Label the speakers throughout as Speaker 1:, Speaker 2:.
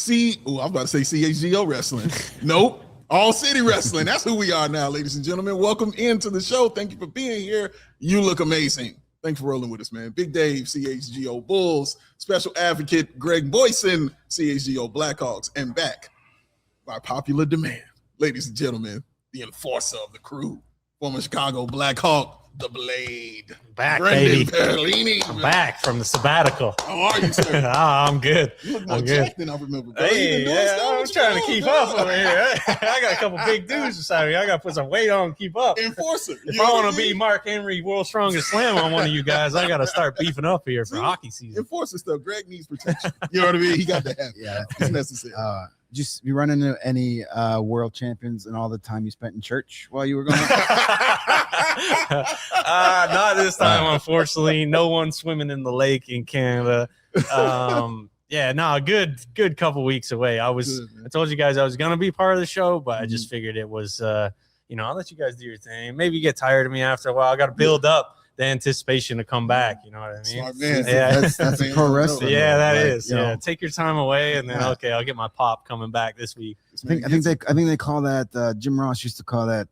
Speaker 1: I'm about to say CHGO Wrestling. Nope. All City Wrestling. That's who we are now, ladies and gentlemen. Welcome into the show. Thank you for being here. You look amazing. Thanks for rolling with us, man. Big Dave, CHGO Bulls. Special advocate Greg Boysen, CHGO Blackhawks. And back by popular demand, ladies and gentlemen, the enforcer of the crew, former Chicago Blackhawk, the Blade.
Speaker 2: Back,
Speaker 1: Brendan
Speaker 2: baby.
Speaker 1: Perlini.
Speaker 2: I'm back from the sabbatical.
Speaker 1: How are you, sir?
Speaker 2: I'm good.
Speaker 1: You look more
Speaker 2: I'm good.
Speaker 1: jacked than I remember, bro.
Speaker 2: Hey, I'm trying to keep up over here. I got a couple big dudes beside me. I got to put some weight on and keep up.
Speaker 1: Enforcer.
Speaker 2: If I want to be Mark Henry, World's Strongest Slam on one of you guys, I got to start beefing up here for hockey season.
Speaker 1: Enforcer stuff. Greg needs protection. You know what I mean? He got to have it.
Speaker 3: Yeah.
Speaker 1: It's necessary.
Speaker 3: Just you run into any world champions and all the time you spent in church while you were going?
Speaker 2: Not this time, unfortunately. No one swimming in the lake in Canada. Good couple weeks away. I told you guys I was gonna be part of the show, but I just figured it was I'll let you guys do your thing. Maybe you get tired of me after a while. I got to build up the anticipation to come back. You know what I mean?
Speaker 1: Smart man.
Speaker 3: Yeah, that's a pro wrestling.
Speaker 2: Yeah, that
Speaker 3: like,
Speaker 2: is. Yeah, take your time away, and then I'll get my pop coming back this week.
Speaker 3: I think they call that Jim Ross used to call that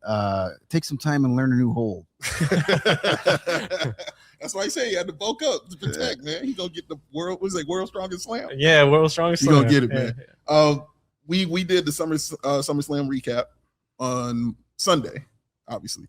Speaker 3: take some time and learn a new hold.
Speaker 1: That's why I say you had to bulk up to protect, man. He's gonna get the world's strongest slam.
Speaker 2: Yeah, world's strongest
Speaker 1: You're
Speaker 2: slam.
Speaker 1: gonna get it, man. We did the SummerSlam recap on Sunday, obviously.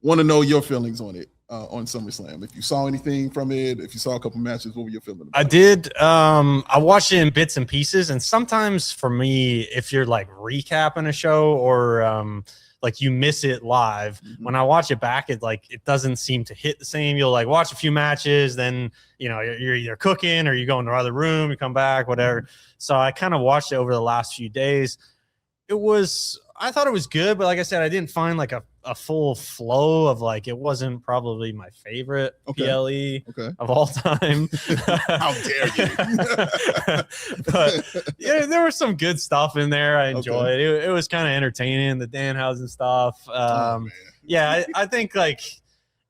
Speaker 1: Want to know your feelings on it, on SummerSlam. If you saw anything from it, if you saw a couple matches, what were your feelings?
Speaker 2: I did. I watched it in bits and pieces, and sometimes for me, if you're like recapping a show or like you miss it live, when I watch it back, it doesn't seem to hit the same. You'll like watch a few matches, then you're either cooking or you go in the other room, you come back, whatever. So I kind of watched it over the last few days. I thought it was good, but like I said, I didn't find like a full flow of it wasn't probably my favorite PLE of all time.
Speaker 1: How dare you?
Speaker 2: But yeah, there was some good stuff in there. I enjoyed it. It was kind of entertaining, the Danhausen stuff. I think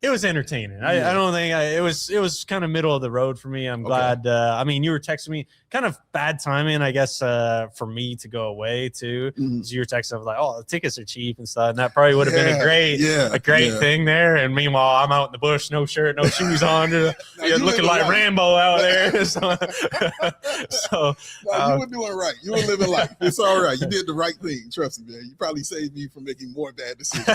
Speaker 2: it was entertaining. I don't think it was kind of middle of the road for me. I'm glad. You were texting me, kind of bad timing, I guess, for me to go away too. So you were texting like, "Oh, the tickets are cheap and stuff," and that probably would have been a great thing there. And meanwhile, I'm out in the bush, no shirt, no shoes on, looking like Rambo out there. You
Speaker 1: were doing right. You were living life. It's all right. You did the right thing. Trust me, man. You probably saved me from making more bad decisions.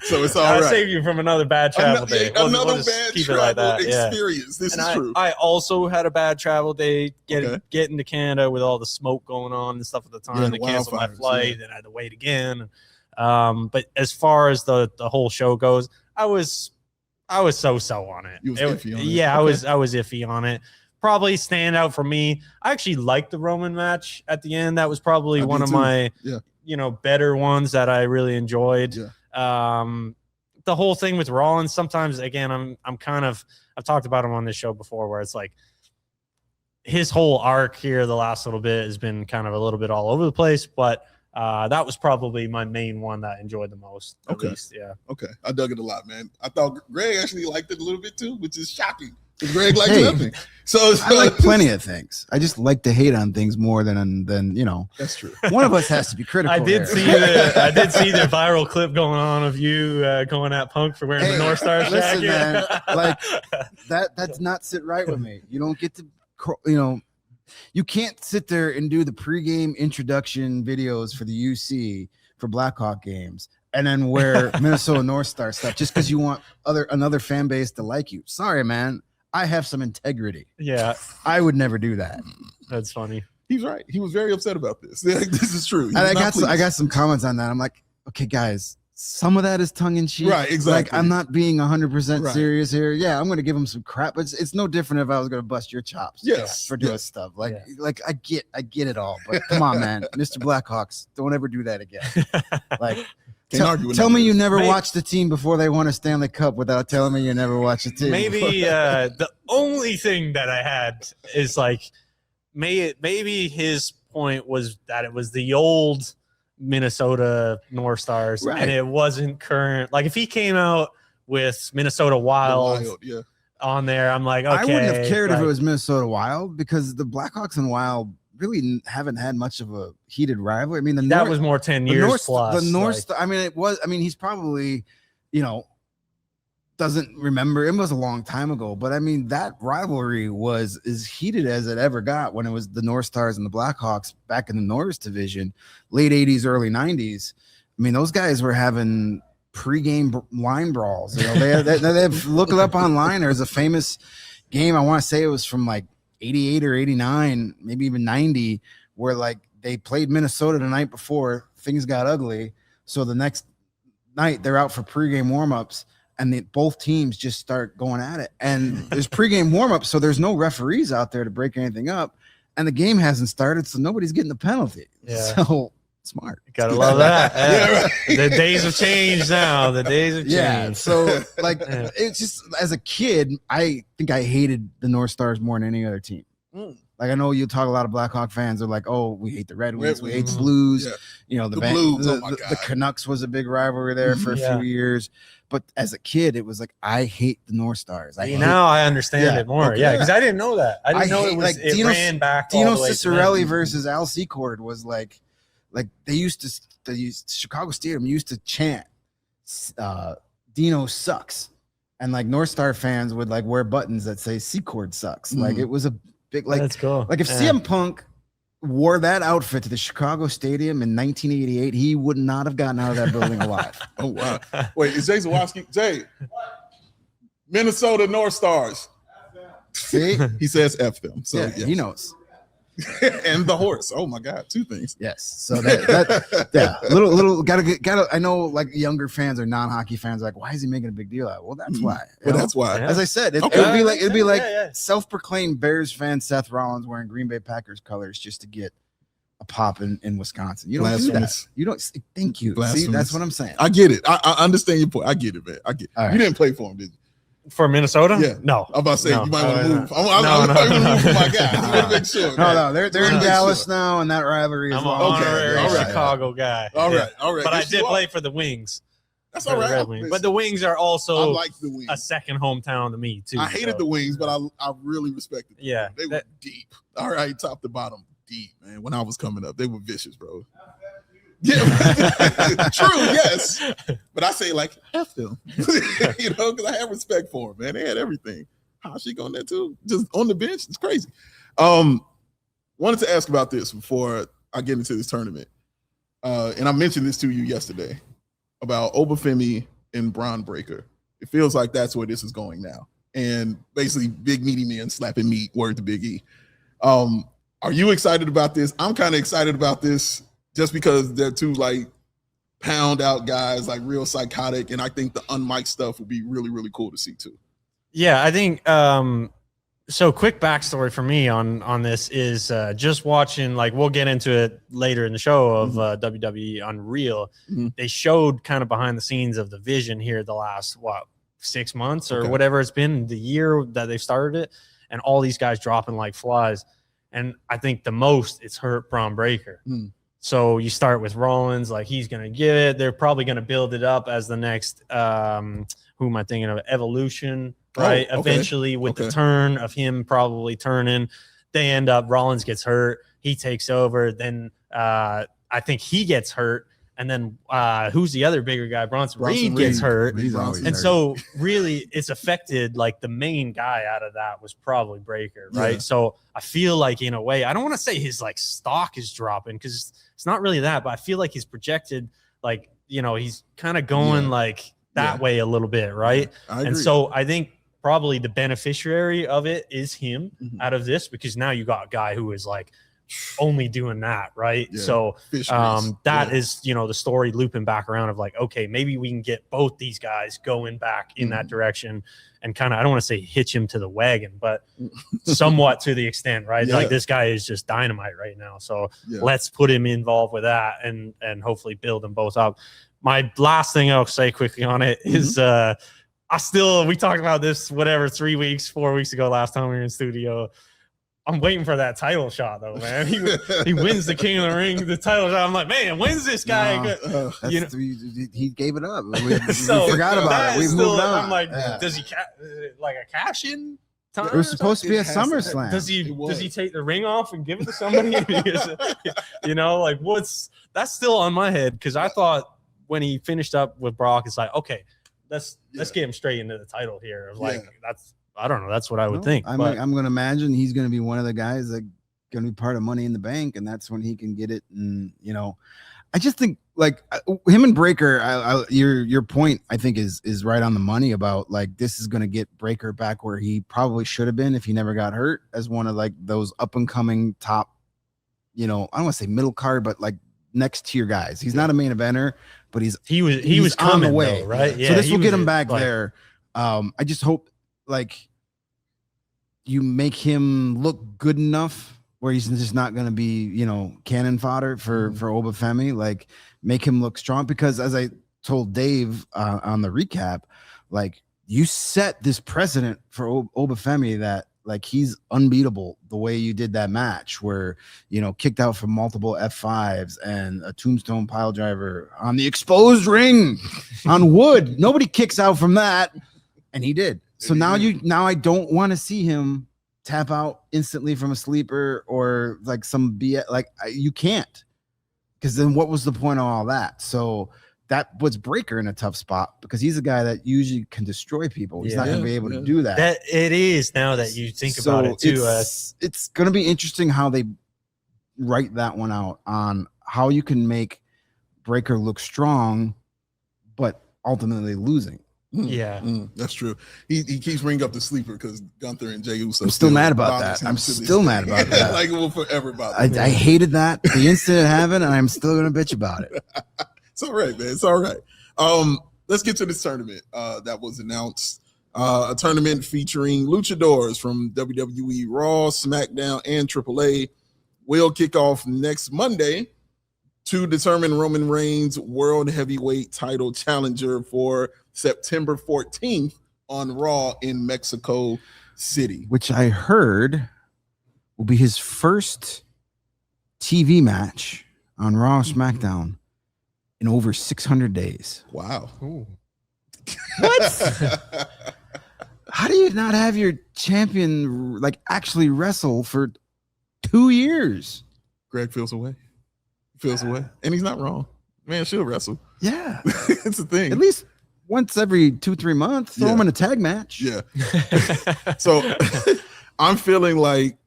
Speaker 1: So it's all right.
Speaker 2: I saved you from another bad travel day.
Speaker 1: Another bad travel experience. This is true.
Speaker 2: I also had a bad travel day getting to Canada with all the smoke going on and stuff at the time. They canceled my flight, and I had to wait again. But as far as the whole show goes, I was so on it.
Speaker 1: You was iffy on it.
Speaker 2: Yeah, I was iffy on it. Probably standout for me. I actually liked the Roman match at the end. That was probably one of my better ones that I really enjoyed. The whole thing with Rollins, sometimes again, I've talked about him on this show before, where it's like his whole arc here the last little bit has been kind of a little bit all over the place, but that was probably my main one that I enjoyed the most. At least, yeah. Okay,
Speaker 1: I dug it a lot, man. I thought Greg actually liked it a little bit too, which is shocking. Greg likes nothing. So
Speaker 3: I like plenty of things. I just like to hate on things more than
Speaker 1: That's true.
Speaker 3: One of us has to be critical.
Speaker 2: I did see the viral clip going on of you going at Punk for wearing the North Star jacket.
Speaker 3: Man, that's not sit right with me. You don't get to you can't sit there and do the pregame introduction videos for the UC for Blackhawk games and then wear Minnesota North Star stuff just because you want another fan base to like you. Sorry, man. I have some integrity.
Speaker 2: Yeah.
Speaker 3: I would never do that.
Speaker 2: That's funny.
Speaker 1: He's right. He was very upset about this. This is true.
Speaker 3: And I got some comments on that. I'm like, okay, guys, some of that is tongue in cheek.
Speaker 1: Right, exactly.
Speaker 3: Like, I'm not being 100% serious here. Yeah, I'm going to give him some crap, but it's no different if I was going to bust your chops for doing stuff. Like I get it all, but come on, man. Mr. Blackhawks, don't ever do that again. Like, tell me you never watched the team before they won a Stanley Cup without telling me you never watched the team.
Speaker 2: Maybe the only thing that I had is like, maybe his point was that it was the old Minnesota North Stars and it wasn't current. Like if he came out with Minnesota Wild on there, I'm like, okay.
Speaker 3: I wouldn't have cared if it was Minnesota Wild because the Blackhawks and Wild really haven't had much of a heated rivalry. I mean,
Speaker 2: that was more 10 years plus.
Speaker 3: The North Star, I mean, it was. I mean, he's probably, doesn't remember. It was a long time ago, but I mean, that rivalry was as heated as it ever got when it was the North Stars and the Blackhawks back in the Norris division, late 80s, early 90s. I mean, those guys were having pregame line brawls. They look it up online. There's a famous game. I want to say it was from like 88 or 89, maybe even 90, where like they played Minnesota the night before. Things got ugly. So the next night they're out for pregame warmups. And both teams just start going at it. And there's pregame warm-up, so there's no referees out there to break anything up. And the game hasn't started, so nobody's getting a penalty.
Speaker 2: Yeah.
Speaker 3: So smart.
Speaker 2: Gotta love that. Yeah, right. The days have changed now. The days have changed.
Speaker 3: Yeah. So it's just, as a kid, I think I hated the North Stars more than any other team. Like, I know you talk a lot of Blackhawk fans are like, oh, we hate the Red Wings, we hate the Blues. Yeah. The Blues, the Canucks was a big rivalry there for a few years. But as a kid, it was like, I hate the North Stars.
Speaker 2: Now I understand it more. Okay. Yeah, because I didn't know that. I didn't know it was like it ran back.
Speaker 3: Dino Cicerelli versus Al Secord was like they used to Chicago Stadium used to chant Dino sucks. And like North Star fans would like wear buttons that say Secord sucks. Like it was a big
Speaker 2: that's cool.
Speaker 3: Like if CM Punk wore that outfit to the Chicago Stadium in 1988, he would not have gotten out of that building alive.
Speaker 1: Oh, wow. Wait, is Jay Zawoski? Jay, Minnesota North Stars.
Speaker 3: See?
Speaker 1: He says F them. So
Speaker 3: yeah, yes. He knows.
Speaker 1: And the horse. Oh, my God. 2 things.
Speaker 3: Yes. So that little gotta. I know like younger fans or non-hockey fans are like, why is he making a big deal out? Well, that's why.
Speaker 1: Well, that's why.
Speaker 3: As I said, it'd be like self-proclaimed Bears fan Seth Rollins wearing Green Bay Packers colors just to get a pop in Wisconsin. You don't do that. You don't. Thank you. See, that's what I'm saying.
Speaker 1: I get it. I understand your point. I get it, man. I get it. Right. You didn't play for him, did you?
Speaker 2: For Minnesota?
Speaker 1: Yeah.
Speaker 2: No.
Speaker 1: I'm about to say, you might want to move. I'm going to move for my guy. I want to make sure.
Speaker 3: No, they're in Dallas now, and that rivalry is
Speaker 2: I'm an honorary Chicago guy.
Speaker 1: All right.
Speaker 2: But I did play for the Wings.
Speaker 1: That's all right.
Speaker 2: But the Wings are also
Speaker 1: I like the Wings.
Speaker 2: A second hometown to me, too.
Speaker 1: I hated the Wings, but I really respected them.
Speaker 2: Yeah.
Speaker 1: They were deep. All right, top to bottom, deep, man. When I was coming up, they were vicious, bro. Yeah, true, yes. But I say like F them, because I have respect for them, man. They had everything. How's she going there too? Just on the bench? It's crazy. Wanted to ask about this before I get into this tournament. And I mentioned this to you yesterday about Oba Femi and Bron Breakker. It feels like that's where this is going now. And basically big meaty men slapping meat, word to Big E. Are you excited about this? I'm kind of excited about this. Just because they're 2 like pound out guys, like real psychotic, and I think the unmiked stuff would be really, really cool to see too.
Speaker 2: Yeah, I think so. Quick backstory for me on this is just watching. Like we'll get into it later in the show of WWE Unreal. They showed kind of behind the scenes of the vision here the last 6 months or whatever it's been, the year that they started it, and all these guys dropping like flies. And I think the most it's hurt Bron Breakker. So you start with Rollins, like he's going to get it. They're probably going to build it up as the next, who am I thinking of? Evolution, right? Eventually with the turn of him probably turning, they end up, Rollins gets hurt. He takes over. Then I think he gets hurt. And then who's the other bigger guy? Bronson Reed gets hurt. So really it's affected, like the main guy out of that was probably Breakker, right? Yeah. So I feel like in a way, I don't want to say his like stock is dropping because it's not really that, but I feel like he's projected, like, he's kind of going like that way a little bit, right? And so I think probably the beneficiary of it is him out of this, because now you got a guy who is like only doing that, right? Yeah. So that is, the story looping back around of like, okay, maybe we can get both these guys going back in that direction and kind of, I don't want to say hitch him to the wagon, but somewhat to the extent, right? Like this guy is just dynamite right now. So let's put him involved with that and hopefully build them both up. My last thing I'll say quickly on it is we talked about this, 4 weeks ago, last time we were in studio. I'm waiting for that title shot though, man. He wins the King of the Ring, the title shot. I'm like, man, when's this guy?
Speaker 3: He gave it up. We forgot about it. We moved on.
Speaker 2: I'm like, does he like a cash in time.
Speaker 3: It was supposed to be a
Speaker 1: It has to
Speaker 3: SummerSlam.
Speaker 2: Does
Speaker 1: It
Speaker 2: he
Speaker 1: was.
Speaker 2: take the ring off and give it to somebody? You know, like that's still on my head because I thought when he finished up with Brock, it's like, okay, let's get him straight into the title here. Like I don't know, that's what I would think.
Speaker 3: I'm going to imagine he's going to be one of the guys that going to be part of Money in the Bank, and that's when he can get it. And you know, I just think like him and Breakker, your point I think is right on the money about like this is going to get Breakker back where he probably should have been if he never got hurt as one of like those up and coming top, you know, I don't want to say middle card, but like next tier guys. He's not a main eventer, but he was
Speaker 2: coming
Speaker 3: on the way,
Speaker 2: though, right? Yeah,
Speaker 3: so this will get him back
Speaker 2: like,
Speaker 3: there. I just hope like you make him look good enough where he's just not going to be, you know, cannon fodder for Oba Femi. Like make him look strong, because as I told Dave on the recap, like you set this precedent for Oba Femi that like he's unbeatable the way you did that match where, you know, kicked out from multiple F5s and a tombstone pile driver on the exposed ring on wood. Nobody kicks out from that. And he did. So now I don't want to see him tap out instantly from a sleeper or like some BS. Like you can't, because then what was the point of all that? So that puts Breakker in a tough spot because he's a guy that usually can destroy people. He's not going to be able to do that.
Speaker 2: That it is now that you think about it too.
Speaker 3: It's going to be interesting how they write that one out on how you can make Breakker look strong, but ultimately losing.
Speaker 1: That's true. He keeps bringing up the sleeper because Gunther and Jey Uso.
Speaker 3: I'm still mad about that. I'm still mad about that.
Speaker 1: Like we'll forever about that.
Speaker 3: I hated that the instant it happened, and I'm still gonna bitch about it.
Speaker 1: It's all right, man. It's all right. Let's get to this tournament that was announced. A tournament featuring luchadors from WWE Raw, SmackDown, and AAA will kick off next Monday to determine Roman Reigns' World Heavyweight title challenger for September 14th on Raw in Mexico City.
Speaker 3: Which I heard will be his first TV match on Raw SmackDown in over 600 days.
Speaker 1: Wow.
Speaker 2: Ooh.
Speaker 3: What? How do you not have your champion like actually wrestle for 2 years?
Speaker 1: Greg feels away. And he's not wrong. Man, she'll wrestle.
Speaker 3: Yeah.
Speaker 1: It's a thing.
Speaker 3: At least once every 2-3 months, throw him in a tag match.
Speaker 1: Yeah. So I'm feeling like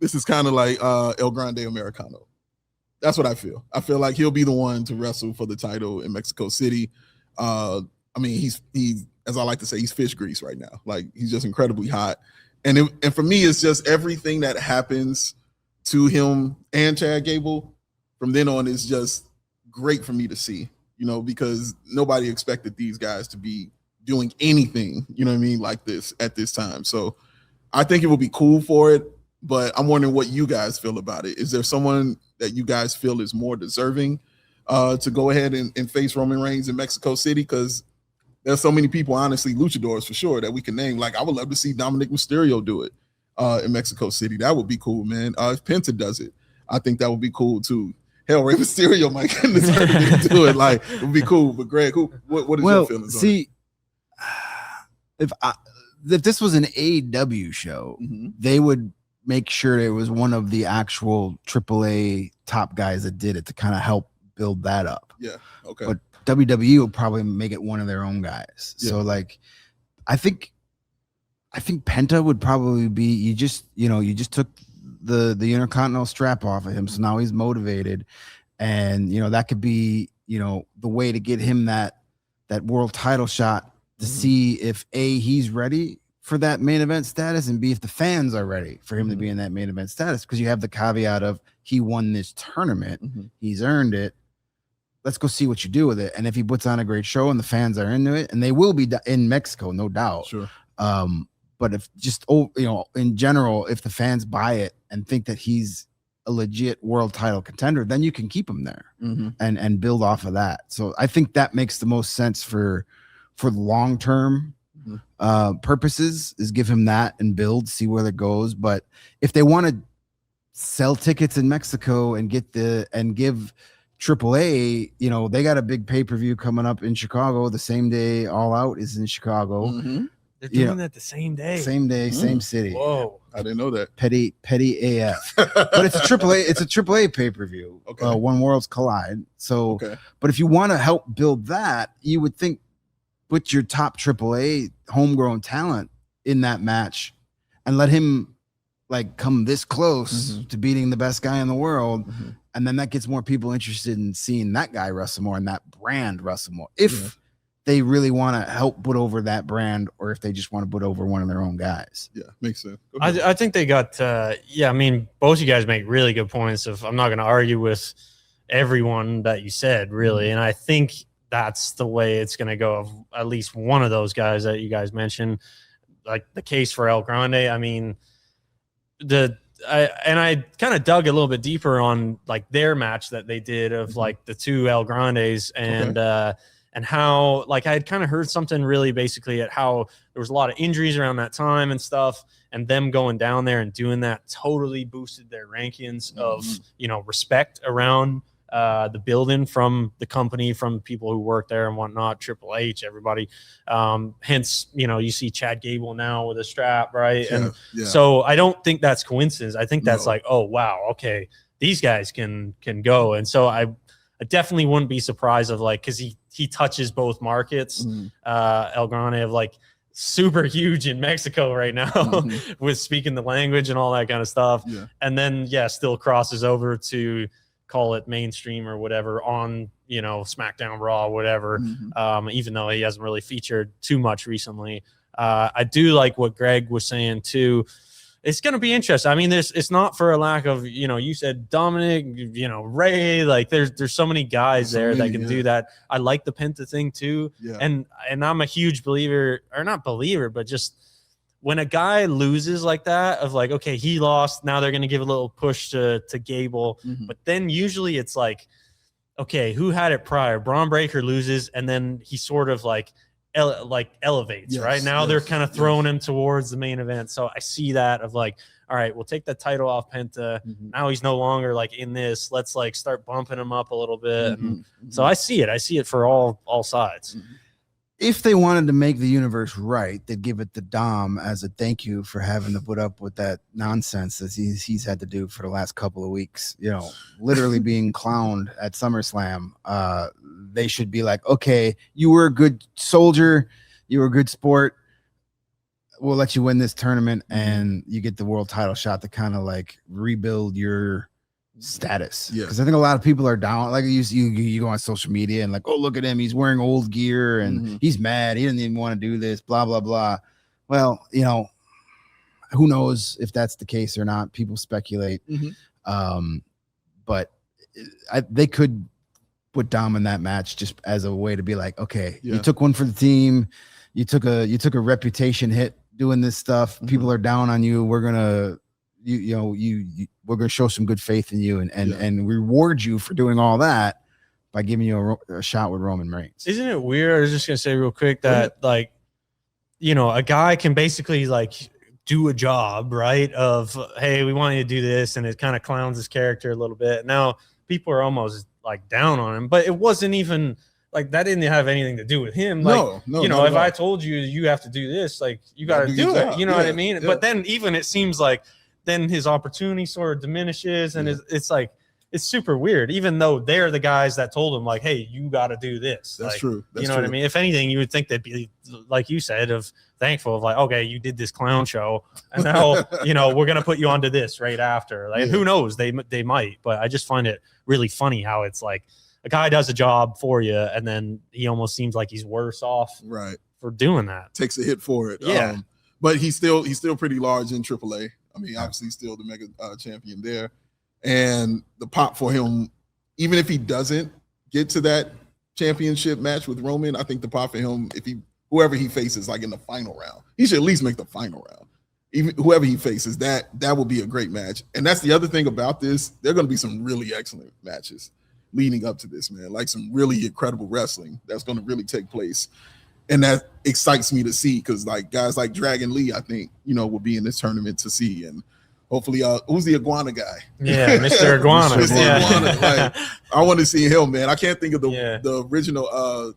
Speaker 1: this is kind of like El Grande Americano. That's what I feel. I feel like he'll be the one to wrestle for the title in Mexico City. I mean, he's as I like to say, he's fish grease right now. Like he's just incredibly hot. And for me, it's just everything that happens to him and Chad Gable from then on is just great for me to see, you know, because nobody expected these guys to be doing anything, you know what I mean, like this at this time. So I think it will be cool for it, but I'm wondering what you guys feel about it. Is there someone that you guys feel is more deserving to go ahead and face Roman Reigns in Mexico City? Because there's so many people, honestly, luchadors for sure, that we can name. Like I would love to see Dominic Mysterio do it in Mexico City. That would be cool, man. If Penta does it, I think that would be cool too. Hell, Rey Mysterio might get in the tournament to do it. Like it would be cool. But Greg, what is your feelings on it?
Speaker 3: If this was an AEW show, they would make sure it was one of the actual AAA top guys that did it to kind of help build that up.
Speaker 1: Yeah. Okay.
Speaker 3: But WWE will probably make it one of their own guys. Yeah. So like, I think Penta would probably be, you just took the Intercontinental strap off of him. So now he's motivated, and, you know, that could be, you know, the way to get him that world title shot to see if A, he's ready for that main event status, and B, if the fans are ready for him to be in that main event status. Because you have the caveat of he won this tournament, he's earned it. Let's go see what you do with it. And if he puts on a great show and the fans are into it, and they will be in Mexico, no doubt. Sure. But if just, you know, in general, if the fans buy it and think that he's a legit world title contender, then you can keep him there and build off of that. So I think that makes the most sense for long-term purposes, is give him that and build, see where it goes. But if they want to sell tickets in Mexico and give AAA, you know, they got a big pay-per-view coming up in Chicago the same day All Out is in Chicago.
Speaker 2: They're doing that the same day.
Speaker 3: Same day, same city.
Speaker 2: Whoa.
Speaker 1: I didn't know that.
Speaker 3: Petty AF. But it's a AAA. It's a AAA pay-per-view.
Speaker 1: Okay.
Speaker 3: When Worlds Collide. So, but if you want to help build that, you would think put your top AAA homegrown talent in that match and let him like come this close to beating the best guy in the world. And then that gets more people interested in seeing that guy wrestle more and that brand wrestle more. If they really want to help put over that brand, or if they just want to put over one of their own guys.
Speaker 1: Yeah, makes sense.
Speaker 2: I think they got, I mean, both of you guys make really good points. I'm not going to argue with everyone that you said, really. And I think that's the way it's going to go. Of at least one of those guys that you guys mentioned, like the case for El Grande. I mean, I kind of dug a little bit deeper on like their match that they did of like the two El Grandes and how, like, I had kind of heard something really basically at how there was a lot of injuries around that time and stuff, and them going down there and doing that totally boosted their rankings of, respect around the building from the company, from people who work there and whatnot, Triple H, everybody. Hence, you see Chad Gable now with a strap, right? So I don't think that's coincidence. I think that's like, oh, wow, okay, these guys can go. And so I definitely wouldn't be surprised of like, because he touches both markets. El Grande of like super huge in Mexico right now with speaking the language and all that kind of stuff. And then still crosses over to call it mainstream or whatever on SmackDown, Raw, whatever. Even though he hasn't really featured too much recently. I do like what Greg was saying too. It's going to be interesting. I mean, it's not for a lack of, you said Dominic, Ray, like there's so many guys that can do that. I like the Penta thing too. And I'm a huge believer, or not believer, but just when a guy loses like that of like, okay, he lost, now they're going to give a little push to Gable. But then usually it's like, okay, who had it prior? Bron Breakker loses. And then he sort of like elevates right now. They're kind of throwing him towards the main event. So I see that of like, all right, we'll take that title off Penta. Now he's no longer like in this. Let's like start bumping him up a little bit. And so I see it for all sides.
Speaker 3: If they wanted to make the universe right, they'd give it to Dom as a thank you for having to put up with that nonsense that he's had to do for the last couple of weeks. Literally being clowned at SummerSlam. They should be like, okay, you were a good soldier, you were a good sport. We'll let you win this tournament, and you get the world title shot to kind of like rebuild your status. Because I think a lot of people are down. Like you go on social media and like, oh, look at him, he's wearing old gear and he's mad, he doesn't even want to do this, blah blah blah. Well, who knows if that's the case or not. People speculate. But they could put Dom in that match just as a way to be like, okay, you took one for the team, you took a reputation hit doing this stuff, people are down on you, we're gonna we're gonna show some good faith in you and reward you for doing all that by giving you a shot with Roman Reigns.
Speaker 2: Isn't it weird? I was just gonna say real quick that like, a guy can basically like do a job, right? Of, hey, we want you to do this, and it kind of clowns his character a little bit. Now people are almost like down on him, but it wasn't even like that didn't have anything to do with him. Like, no, if I told you have to do this, like you got to do it. You know what I mean? But then even it seems like then his opportunity sort of diminishes, and it's like it's super weird. Even though they're the guys that told him like, hey, you got to do this.
Speaker 1: That's
Speaker 2: like,
Speaker 1: true. That's
Speaker 2: you know
Speaker 1: true.
Speaker 2: what I mean? If anything, you would think they'd be like you said, of thankful of like, okay, you did this clown show, and now we're gonna put you onto this right after. Like, who knows? They might, but I just find it really funny how it's like a guy does a job for you, and then he almost seems like he's worse off,
Speaker 1: right,
Speaker 2: for doing that.
Speaker 1: Takes a hit for it. But he's still pretty large in AAA. I mean, obviously, he's still the mega champion there, and the pop for him, even if he doesn't get to that championship match with Roman, I think the pop for him, if whoever he faces, like in the final round, he should at least make the final round. Even whoever he faces, that will be a great match. And that's the other thing about this. There are going to be some really excellent matches leading up to this, man. Like some really incredible wrestling that's going to really take place. And that excites me to see, because like guys like Dragon Lee, I think, will be in this tournament to see. And hopefully, who's the iguana guy?
Speaker 2: Yeah, Mr. Iguana.
Speaker 1: Iguana. Like, I want to see him, man. I can't think of the original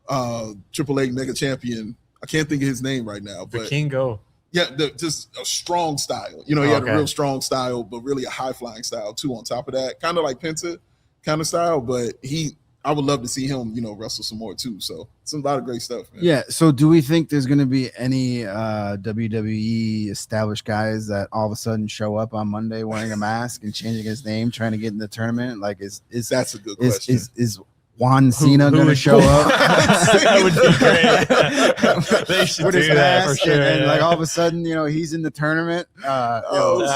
Speaker 1: AAA Mega Champion I can't think of his name right now, but
Speaker 2: Vikingo.
Speaker 1: Yeah, just a strong style. You know, he had a real strong style, but really a high flying style too. On top of that, kind of like Penta kind of style, but I would love to see him, you know, wrestle some more too. So it's a lot of great stuff, man.
Speaker 3: Yeah. So do we think there's going to be any WWE established guys that all of a sudden show up on Monday wearing a mask and changing his name, trying to get in the tournament? Like,
Speaker 1: that's a good question.
Speaker 3: Is Juan Cena going to show up?
Speaker 2: That would be great. They should do that for sure.
Speaker 3: And like all of a sudden, you know, he's in the tournament.
Speaker 2: that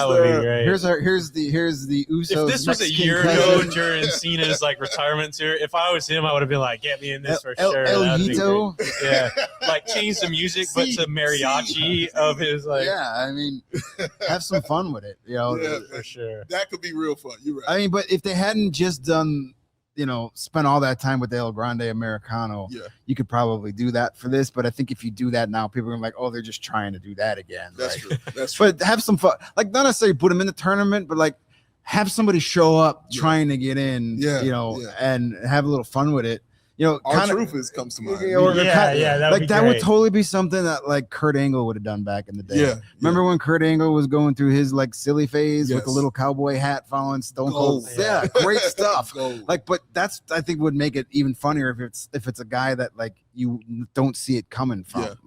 Speaker 2: would be great.
Speaker 3: Here's the Usos.
Speaker 2: If this was a year ago during Cena's like retirement tour, if I was him, I would have been like, get me in this for sure.
Speaker 3: El Hito.
Speaker 2: Yeah, like change the music, but to mariachi of his like.
Speaker 3: Yeah, I mean, have some fun with it. You know,
Speaker 1: yeah,
Speaker 2: for sure.
Speaker 1: That could be real fun. You're right.
Speaker 3: I mean, but if they hadn't just done, you know, spent all that time with the El Grande Americano, you could probably do that for this. But I think if you do that now, people are like, oh, they're just trying to do that again.
Speaker 1: That's true. That's true.
Speaker 3: But have some fun. Like, not necessarily put them in the tournament, but like have somebody show up trying to get in, you know, and have a little fun with it. You know,
Speaker 1: R-Truth comes to mind.
Speaker 3: That would totally be something that like Kurt Angle would have done back in the day.
Speaker 1: Yeah.
Speaker 3: Remember when Kurt Angle was going through his like silly phase with the little cowboy hat following Stone Cold? Yeah, great stuff. Like, but that's, I think, would make it even funnier if it's a guy that like you don't see it coming from.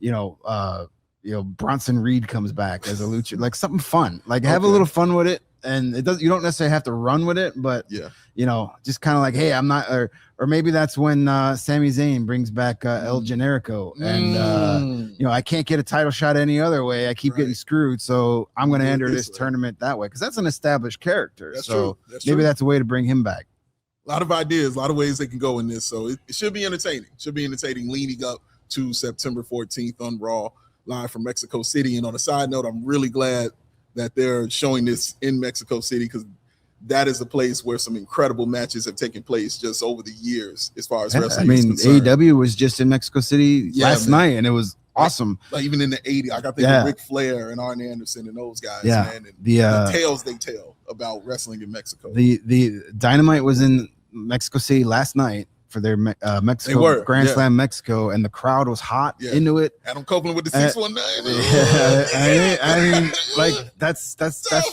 Speaker 3: You know, Bronson Reed comes back as a lucha, like something fun. Like have a little fun with it. And you don't necessarily have to run with it, but you know, just kind of like, hey, I'm not, or maybe that's when Sami Zayn brings back El Generico, and you know, I can't get a title shot any other way. I keep getting screwed, so I'm going to enter this tournament that way because that's an established character.
Speaker 1: That's
Speaker 3: so
Speaker 1: true.
Speaker 3: Maybe that's a way to bring him back.
Speaker 1: A lot of ideas, a lot of ways they can go in this, so it should be entertaining. Should be entertaining leading up to September 14th on Raw, live from Mexico City. And on a side note, I'm really glad that they're showing this in Mexico City because that is a place where some incredible matches have taken place just over the years as far as wrestling is concerned.
Speaker 3: AEW was just in Mexico City last night, and it was awesome.
Speaker 1: Like even in the 80s, I got to Ric Flair and Arn Anderson and those guys, man. And the tales they tell about wrestling in Mexico.
Speaker 3: The Dynamite was in Mexico City last night for their Mexico Grand Slam Mexico, and the crowd was hot into it.
Speaker 1: Adam Copeland with the 619.
Speaker 3: I mean, like that's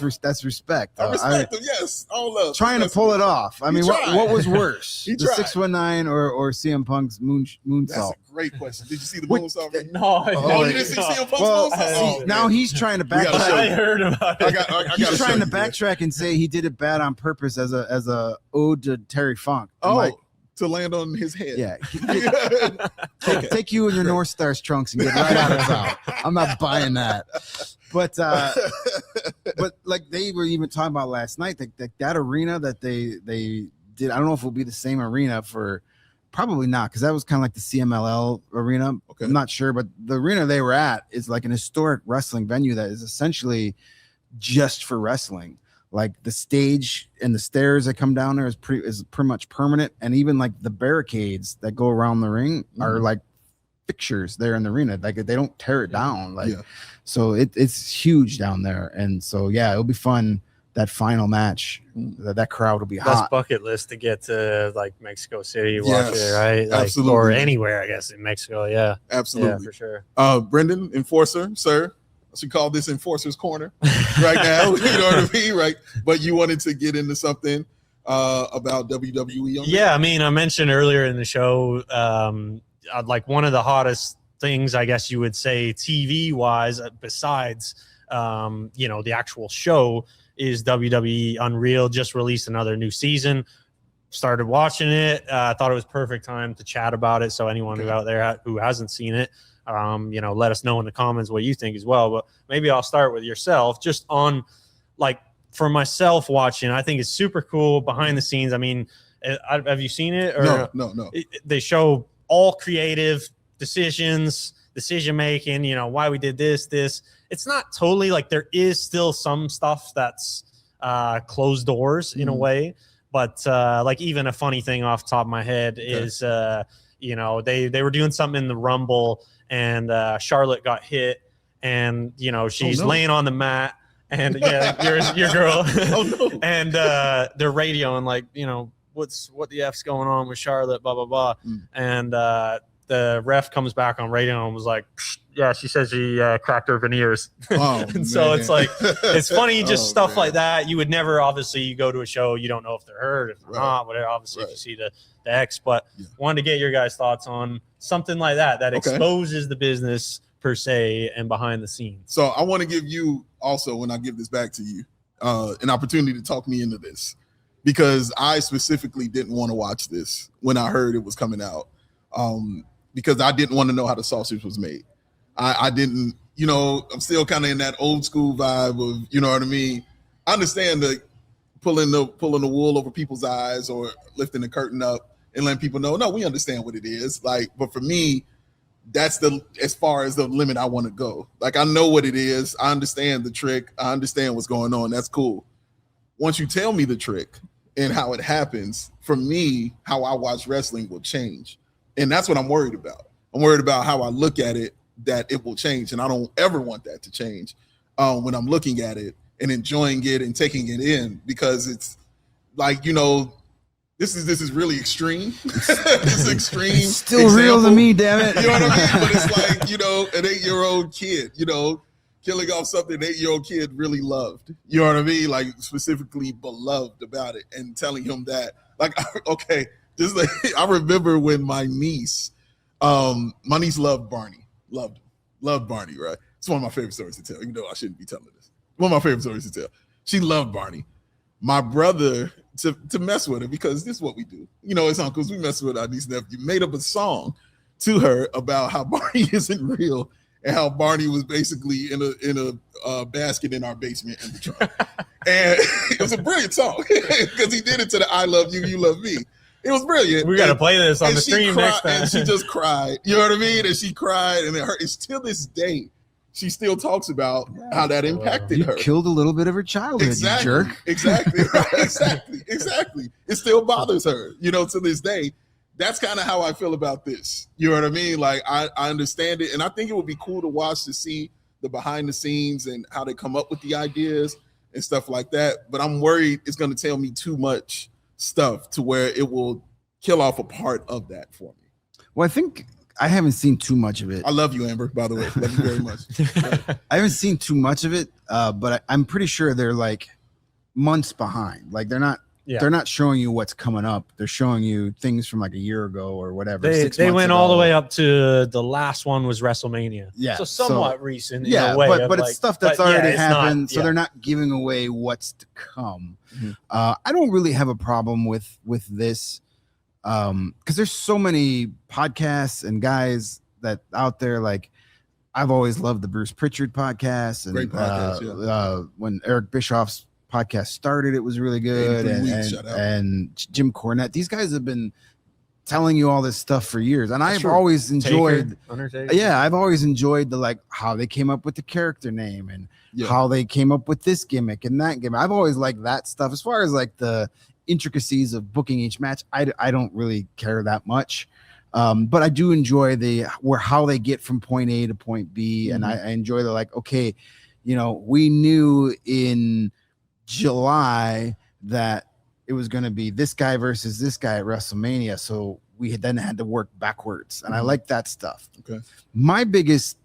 Speaker 3: respect.
Speaker 1: I respect him. Yes, all love.
Speaker 3: Trying to pull it off. I mean, what was worse, the 619 or CM Punk's moonsault?
Speaker 1: That's a great question. Did you see the moonsault?
Speaker 2: No.
Speaker 1: You didn't see CM Punk's moonsault?
Speaker 3: Now he's trying to backtrack.
Speaker 2: I heard about it.
Speaker 3: He's trying to backtrack and say he did it bad on purpose as a ode to Terry Funk.
Speaker 1: To land on his head.
Speaker 3: Yeah. Take you and your North Stars trunks and get right out of town. I'm not buying that. But like they were even talking about last night, that arena that they did, I don't know if it'll be the same arena for, probably not, because that was kind of like the CMLL arena. Okay. I'm not sure, but the arena they were at is like an historic wrestling venue that is essentially just for wrestling. Like the stage and the stairs that come down there is pretty much permanent, and even like the barricades that go around the ring are like fixtures there in the arena. Like they don't tear it down. So it's huge down there, and so it'll be fun. That final match, that crowd will be hot.
Speaker 2: That's bucket list to get to like Mexico City, watch it, right? Like,
Speaker 1: absolutely,
Speaker 2: or anywhere, I guess, in Mexico. Yeah,
Speaker 1: absolutely,
Speaker 2: for sure.
Speaker 1: Brendan, Enforcer, sir. I should call this Enforcer's Corner right now. You know what I mean? Right. But you wanted to get into something about WWE.
Speaker 2: Yeah. I mean, I mentioned earlier in the show, like one of the hottest things, I guess you would say, TV wise, besides, the actual show is WWE Unreal. Just released another new season. Started watching it. I thought it was perfect time to chat about it. So anyone who's out there who hasn't seen it, let us know in the comments what you think as well. But maybe I'll start with yourself. Just on, like, for myself watching, I think it's super cool behind the scenes. I mean, have you seen it? Or
Speaker 1: No.
Speaker 2: They show all creative decision making. Why we did this. It's not totally like, there is still some stuff that's closed doors in a way. But like, even a funny thing off the top of my head is, they were doing something in the Rumble, and Charlotte got hit, and she's laying on the mat, and your girl, and they're radioing like, what the F's going on with Charlotte, blah blah blah, and the ref comes back on radio and was like, yeah, she says she cracked her veneers.
Speaker 1: Oh,
Speaker 2: and so it's like, it's funny, just stuff
Speaker 1: man.
Speaker 2: like that. You would never, obviously, you go to a show, you don't know if they're hurt, if they're not, whatever. Obviously, if you see the X, but wanted to get your guys' thoughts on something like that exposes the business per se and behind the scenes.
Speaker 1: So I want to give you also, when I give this back to you, an opportunity to talk me into this, because I specifically didn't want to watch this when I heard it was coming out, because I didn't want to know how the sausage was made. I didn't, you know, I'm still kind of in that old school vibe of, you know what I mean? I understand the pulling the wool over people's eyes or lifting the curtain up and letting people know, no, we understand what it is. Like, but for me, that's as far as the limit I want to go. Like, I know what it is. I understand the trick. I understand what's going on. That's cool. Once you tell me the trick and how it happens, for me, how I watch wrestling will change. And that's what I'm worried about. I'm worried about how I look at it, that it will change. And I don't ever want that to change when I'm looking at it and enjoying it and taking it in, because it's like, you know, this is really extreme. This is extreme.
Speaker 3: It's still real to me, damn it.
Speaker 1: You know what I mean? But it's like, you know, an 8-year-old kid, you know, killing off something an 8-year-old kid really loved. You know what I mean? Like, specifically beloved about it, and telling him that, like, okay, just like, I remember when my niece loved Barney. Loved Barney, right? It's one of my favorite stories to tell, even though I shouldn't be telling this. One of my favorite stories to tell. She loved Barney. My brother, to mess with her, because this is what we do. You know, as uncles, we mess with our niece and nephew, made up a song to her about how Barney isn't real and how Barney was basically in a basket in our basement in the trunk. And it was a brilliant song because he did it to the I love you, you love me. It was brilliant.
Speaker 2: We got to play this on the stream next time.
Speaker 1: And she just cried. You know what I mean? And she cried, and it hurt. It's till this day, she still talks about how that impacted her.
Speaker 3: Killed a little bit of her childhood,
Speaker 1: exactly,
Speaker 3: you jerk.
Speaker 1: Exactly. Exactly. It still bothers her, you know, to this day. That's kind of how I feel about this. You know what I mean? Like, I understand it. And I think it would be cool to watch, to see the behind the scenes and how they come up with the ideas and stuff like that. But I'm worried it's going to tell me too much stuff to where it will kill off a part of that for me.
Speaker 3: Well, I think I haven't seen too much of it.
Speaker 1: I love you, Amber, by the way. Love you very much.
Speaker 3: I haven't seen too much of it, but I'm pretty sure they're like months behind. Like, they're not showing you what's coming up. They're showing you things from like a year ago or whatever.
Speaker 2: They went all the way up to the last one was WrestleMania.
Speaker 3: Yeah.
Speaker 2: So somewhat recent.
Speaker 3: Yeah,
Speaker 2: in a way
Speaker 3: but it's stuff that's already happened. So
Speaker 2: not,
Speaker 3: they're not giving away what's to come.
Speaker 1: Mm-hmm.
Speaker 3: I don't really have a problem with this. Because there's so many podcasts and guys that out there. Like, I've always loved the Bruce Pritchard podcast, and
Speaker 1: great podcast,
Speaker 3: when Eric Bischoff's podcast started, it was really good, and Jim Cornette. These guys have been telling you all this stuff for years, and I've always enjoyed I've always enjoyed the, like, how they came up with the character name and how they came up with this gimmick and that gimmick. I've always liked that stuff. As far as like the intricacies of booking each match, I don't really care that much, but I do enjoy how they get from point A to point B, and I enjoy the, like, okay, you know, we knew in July that it was going to be this guy versus this guy at WrestleMania, so we then had to work backwards, and I like that stuff. Okay, my biggest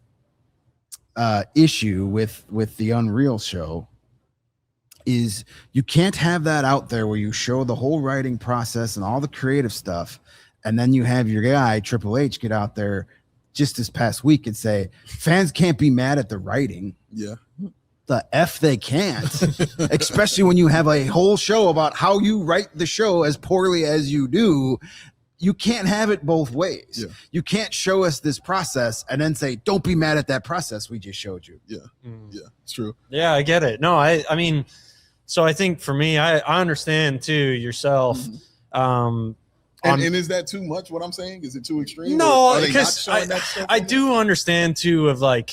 Speaker 3: issue with the Unreal show is you can't have that out there where you show the whole writing process and all the creative stuff, and then you have your guy Triple H get out there just this past week and say fans can't be mad at the writing.
Speaker 1: Yeah,
Speaker 3: the F they can't, especially when you have a whole show about how you write the show as poorly as you do. You can't have it both ways. Yeah. You can't show us this process and then say, don't be mad at that process we just showed you.
Speaker 1: Yeah. Yeah, it's true.
Speaker 2: Yeah, I get it. No, I mean, so I think for me, I understand too yourself.
Speaker 1: And is that too much what I'm saying? Is it too extreme?
Speaker 2: No, because I do understand too, of like,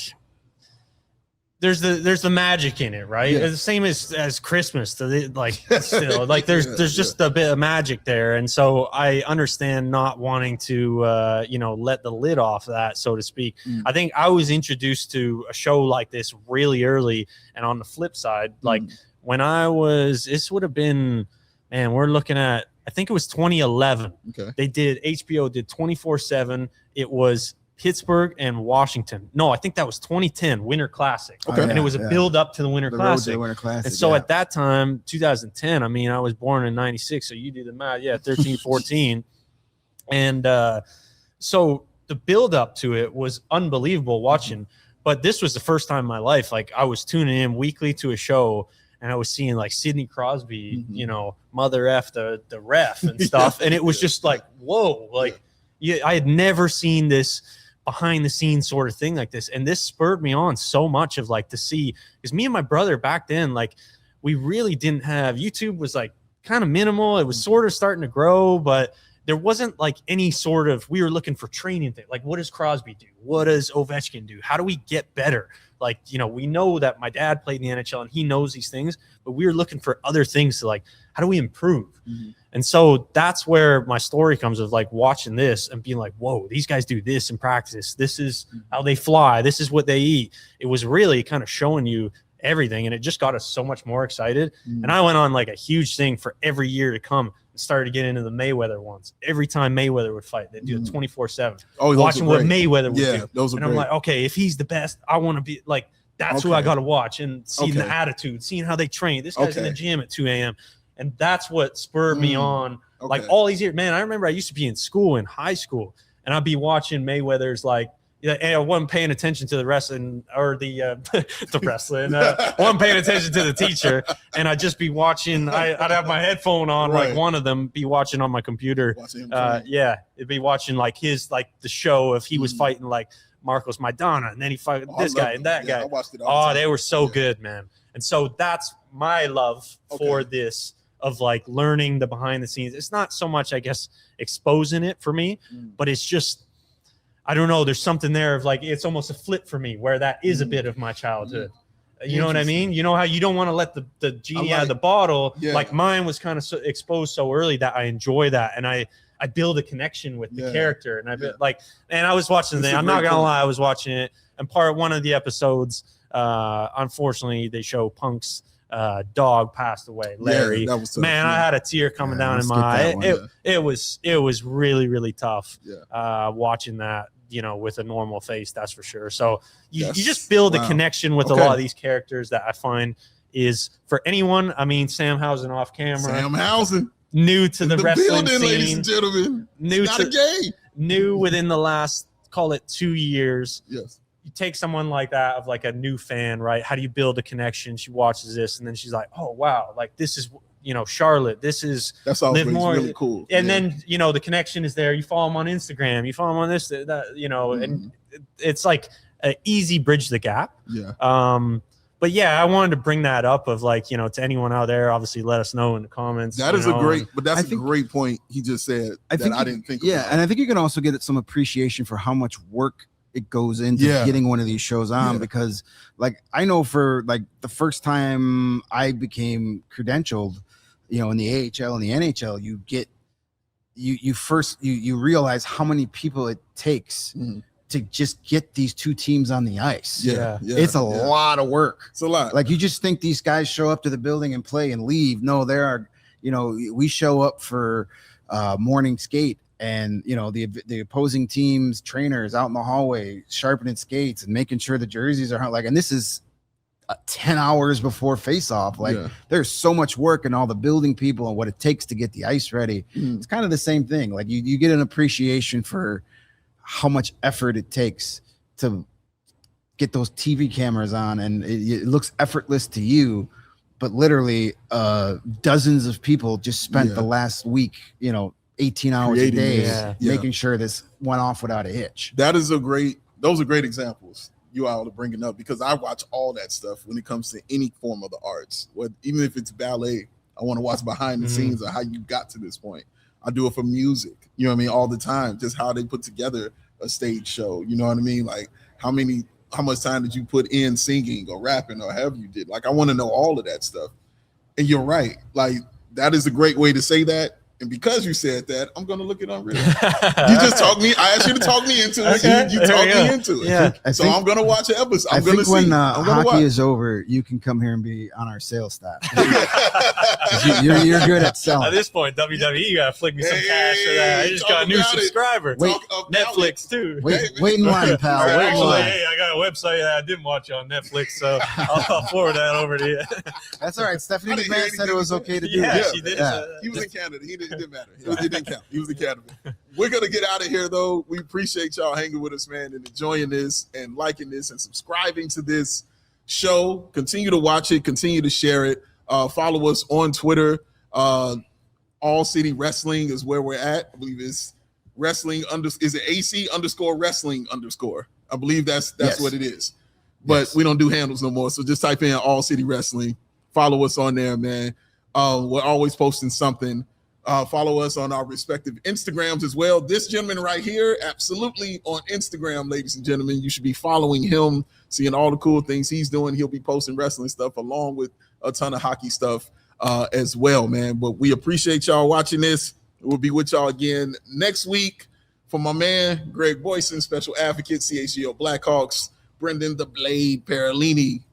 Speaker 2: there's the magic in it, right? Yeah. The same as Christmas, like, still like there's just a bit of magic there, and so I understand not wanting to let the lid off that, so to speak. I think I was introduced to a show like this really early, and on the flip side, like when this would have been, man, we're looking at I think it was 2011.
Speaker 1: Okay.
Speaker 2: HBO did 24/7. It was Pittsburgh and Washington. No, I think that was 2010 Winter Classic.
Speaker 1: Okay.
Speaker 2: And it was a build up to the Winter Classic. And so at that time, 2010, I mean, I was born in 96, so you do the math. Yeah, 13, 14. And so the build up to it was unbelievable watching. But this was the first time in my life, like I was tuning in weekly to a show and I was seeing like Sidney Crosby, you know, mother F the ref and stuff. And it was just like, whoa, like I had never seen this behind the scenes sort of thing like this. And this spurred me on so much of like to see, because me and my brother back then, like we really didn't have, YouTube was like kind of minimal. It was sort of starting to grow, but there wasn't like any sort of, we were looking for training thing. Like, what does Crosby do? What does Ovechkin do? How do we get better? Like, you know, we know that my dad played in the NHL and he knows these things, but we were looking for other things to like, how do we improve? And so that's where my story comes of like watching this and being like, whoa, these guys do this in practice. This is how they fly. This is what they eat. It was really kind of showing you everything. And it just got us so much more excited. And I went on like a huge thing for every year to come. Started to get into the Mayweather ones. Every time Mayweather would fight, they'd do it 24/7. Watching what Mayweather would do.
Speaker 1: Those are
Speaker 2: and I'm like, okay, if he's the best, I want to be like, that's who I got to watch. And seeing the attitude, seeing how they train. This guy's in the gym at 2 a.m. And that's what spurred me on. Like all these years, man, I remember I used to be in school, in high school, and I'd be watching Mayweather's like, I wasn't paying attention to the wrestling or the wrestling. I wasn't paying attention to the teacher, and I'd just be watching. I'd have my headphone on, like one of them, be watching on my computer. It'd be watching like his like the show if he was fighting like Marcos Maidana, and then he fought this guy and that guy. I watched it all the time. They were so good, man. And so that's my love for this of like learning the behind the scenes. It's not so much, I guess, exposing it for me, but it's just, I don't know. There's something there of like, it's almost a flip for me where that is a bit of my childhood. You know what I mean? You know how you don't want to let the genie out of the bottle. Like mine was kind of exposed so early that I enjoy that. And I build a connection with the character. And and I was watching I'm not going to lie. I was watching it. And one of the episodes, unfortunately, they show Punk's dog passed away, Larry. Man, I had a tear coming down in my eye. It was really, really tough watching that, you know, with a normal face, that's for sure. So you just build a connection with a lot of these characters that I find is for anyone. I mean, Sam Housen off camera.
Speaker 1: Sam Housen.
Speaker 2: New to the wrestling
Speaker 1: building,
Speaker 2: scene.
Speaker 1: Ladies and gentlemen. New
Speaker 2: within the last, call it 2 years.
Speaker 1: Yes.
Speaker 2: You take someone like that of like a new fan, right? How do you build a connection? She watches this and then she's like, oh, wow. Like this is, you know, Charlotte, that's always
Speaker 1: really cool.
Speaker 2: And then, you know, the connection is there. You follow them on Instagram, you follow them on this, that, you know, and it's like an easy bridge the gap. But yeah, I wanted to bring that up of like, you know, to anyone out there, obviously let us know in the comments.
Speaker 1: That's a great point he just said I didn't think about.
Speaker 3: And I think you can also get some appreciation for how much work it goes into getting one of these shows on, because like I know for like the first time I became credentialed, you know, in the AHL and the NHL, you realize how many people it takes to just get these two teams on the ice. It's a lot of work.
Speaker 1: It's a lot.
Speaker 3: Like you just think these guys show up to the building and play and leave. No, there are, you know, we show up for morning skate, and you know the opposing team's trainers out in the hallway sharpening skates and making sure the jerseys are like, and this is 10 hours before face-off. Like there's so much work and all the building people and what it takes to get the ice ready. It's kind of the same thing. Like you get an appreciation for how much effort it takes to get those TV cameras on, and it looks effortless to you, but literally dozens of people just spent the last week, you know, 18 hours a day making sure this went off without a hitch.
Speaker 1: Those are great examples you all are bringing up, because I watch all that stuff when it comes to any form of the arts. Even if it's ballet, I want to watch behind the scenes of how you got to this point. I do it for music, you know what I mean, all the time, just how they put together a stage show, you know what I mean? Like how much time did you put in singing or rapping or however you did? Like I want to know all of that stuff. And you're right, like that is a great way to say that. And because you said that, I'm going to look at Unreal. You just talked me. I asked you to talk me into it.
Speaker 2: Okay.
Speaker 1: You talked me into it.
Speaker 2: Yeah.
Speaker 1: So I'm going to watch an episode. I'm going to see.
Speaker 3: When
Speaker 1: I'm
Speaker 3: hockey
Speaker 1: watch.
Speaker 3: is over, you can come here and be on our sales staff. you're good at
Speaker 2: At
Speaker 3: selling.
Speaker 2: this point, WWE, you gotta flick me some cash for that. I just got a new subscriber.
Speaker 3: Wait,
Speaker 2: Netflix too.
Speaker 3: Wait in line, pal. Wait in
Speaker 2: Actually,
Speaker 3: line.
Speaker 2: hey, I got a website that I didn't watch on Netflix, so I'll forward that over to you.
Speaker 3: That's all right. Stephanie
Speaker 1: I didn't hear
Speaker 3: McMahon said it was okay to do
Speaker 2: Yeah,
Speaker 3: that.
Speaker 2: she did.
Speaker 3: Yeah.
Speaker 1: He was in Canada. It didn't matter. It didn't count. He was in Canada. We're going to get out of here, though. We appreciate y'all hanging with us, man, and enjoying this and liking this and subscribing to this show. Continue to watch it. Continue to share it. Follow us on Twitter. All City Wrestling is where we're at. I believe it's wrestling is it AC_wrestling_. I believe that's
Speaker 3: Yes.
Speaker 1: what it is. But
Speaker 3: Yes.
Speaker 1: we don't do handles no more. So just type in All City Wrestling. Follow us on there, man. We're always posting something. Follow us on our respective Instagrams as well. This gentleman right here, absolutely on Instagram, ladies and gentlemen. You should be following him, seeing all the cool things he's doing. He'll be posting wrestling stuff along with a ton of hockey stuff as well, man. But we appreciate y'all watching this. We'll be with y'all again next week. For my man, Greg Boysen, special advocate, CHGO Blackhawks, Brendan the Blade Perlini,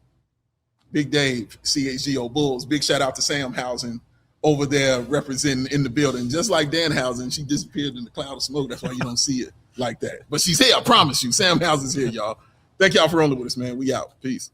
Speaker 1: Big Dave, CHGO Bulls. Big shout out to Sam Housen over there representing in the building. Just like Dan Housen, she disappeared in the cloud of smoke. That's why you don't see it like that. But she's here, I promise you. Sam Housen's here, y'all. Thank y'all for rolling with us, man. We out. Peace.